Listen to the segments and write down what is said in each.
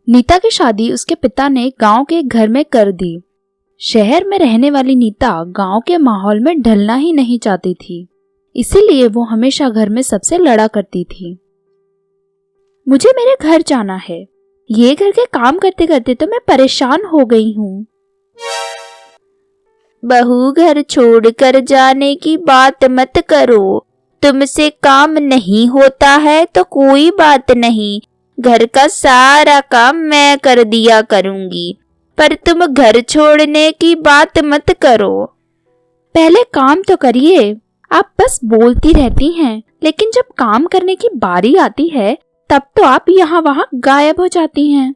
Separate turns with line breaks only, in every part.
नीता की शादी उसके पिता ने गांव के एक घर में कर दी। शहर में रहने वाली नीता गांव के माहौल में ढलना ही नहीं चाहती थी, इसीलिए वो हमेशा घर में सबसे लड़ा करती थी। मुझे मेरे घर जाना है, ये घर के काम करते करते तो मैं परेशान हो गई हूँ।
बहू, घर छोड़कर जाने की बात मत करो। तुमसे काम नहीं होता है तो कोई बात नहीं, घर का सारा काम मैं कर दिया करूंगी, पर तुम घर छोड़ने की बात मत करो।
पहले काम तो करिए, आप बस बोलती रहती हैं, लेकिन जब काम करने की बारी आती है तब तो आप यहाँ वहाँ गायब हो जाती हैं।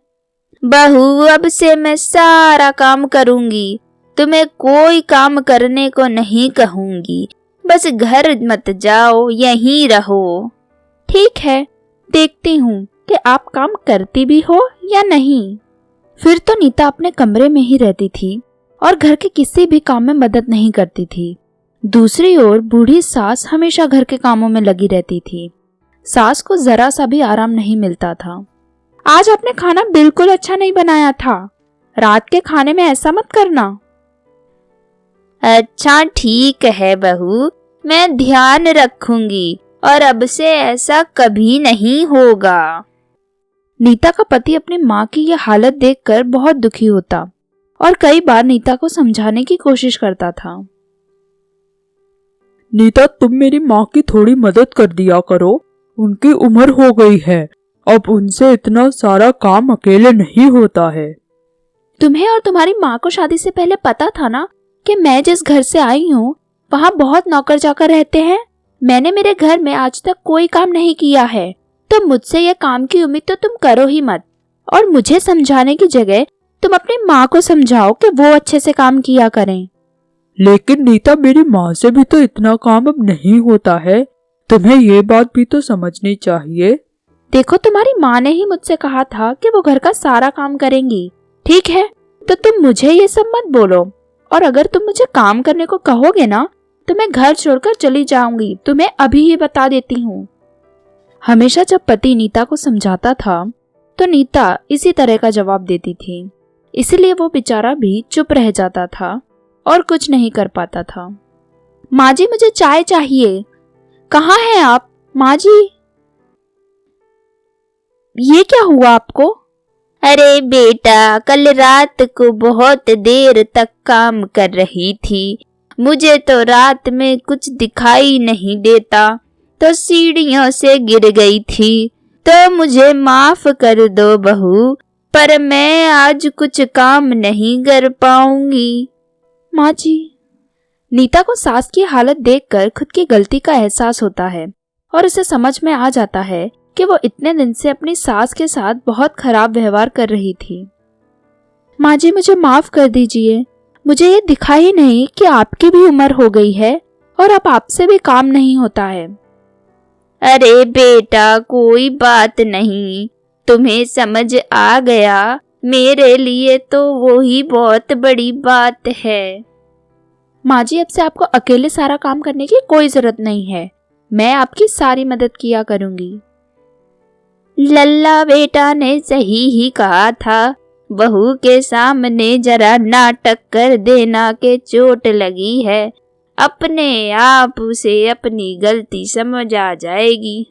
बहू, अब से मैं सारा काम करूंगी, तुम्हें कोई काम करने को नहीं कहूंगी, बस घर मत जाओ, यहीं रहो।
ठीक है, देखती हूँ कि आप काम करती भी हो या नहीं। फिर तो नीता अपने कमरे में ही रहती थी और घर के किसी भी काम में मदद नहीं करती थी। दूसरी ओर बूढ़ी सास हमेशा घर के कामों में लगी रहती थी। सास को जरा सा भी आराम नहीं मिलता था। आज आपने खाना बिल्कुल अच्छा नहीं बनाया था, रात के खाने में ऐसा मत करना।
अच्छा ठीक है बहू, मैं ध्यान रखूंगी और अब से ऐसा कभी नहीं होगा।
नीता का पति अपनी माँ की यह हालत देखकर बहुत दुखी होता और कई बार नीता को समझाने की कोशिश करता था।
नीता, तुम मेरी माँ की थोड़ी मदद कर दिया करो, उनकी उम्र हो गई है, अब उनसे इतना सारा काम अकेले नहीं होता है।
तुम्हें और तुम्हारी माँ को शादी से पहले पता था ना कि मैं जिस घर से आई हूँ वहाँ बहुत नौकर चाकर रहते हैं। मैंने मेरे घर में आज तक कोई काम नहीं किया है, तो मुझसे ये काम की उम्मीद तो तुम करो ही मत। और मुझे समझाने की जगह तुम अपनी माँ को समझाओ कि वो अच्छे से काम किया करें।
लेकिन नीता, मेरी माँ से भी तो इतना काम अब नहीं होता है, तुम्हें ये बात भी तो समझनी चाहिए।
देखो, तुम्हारी माँ ने ही मुझसे कहा था कि वो घर का सारा काम करेंगी। ठीक है, तो तुम मुझे ये सब मत बोलो, और अगर तुम मुझे काम करने को कहोगे ना तो मैं घर छोड़कर चली जाऊंगी, तुम्हें अभी ही बता देती हूँ। हमेशा जब पति नीता को समझाता था तो नीता इसी तरह का जवाब देती थी, इसलिए वो बेचारा भी चुप रह जाता था और कुछ नहीं कर पाता था। माँ जी, मुझे चाय चाहिए। कहाँ हैं आप माँ जी? ये क्या हुआ आपको?
अरे बेटा, कल रात को बहुत देर तक काम कर रही थी, मुझे तो रात में कुछ दिखाई नहीं देता तो सीढ़ियों से गिर गई थी, तो मुझे माफ कर दो बहू, पर मैं आज कुछ काम नहीं कर पाऊंगी।
माँ जी। नीता को सास की हालत देखकर खुद की गलती का एहसास होता है और उसे समझ में आ जाता है कि वो इतने दिन से अपनी सास के साथ बहुत खराब व्यवहार कर रही थी। माँ जी, मुझे माफ कर दीजिए, मुझे ये दिखा ही नहीं कि आपकी भी उम्र हो गई है और अब आपसे भी काम नहीं होता है।
अरे बेटा, कोई बात नहीं, तुम्हें समझ आ गया, मेरे लिए तो वो ही बहुत बड़ी बात है।
माँ जी, अब से आपको अकेले सारा काम करने की कोई जरूरत नहीं है, मैं आपकी सारी मदद किया करूंगी।
लल्ला बेटा ने सही ही कहा था, बहू के सामने जरा नाटक कर देना के चोट लगी है, अपने आप उसे अपनी गलती समझ आ जाएगी।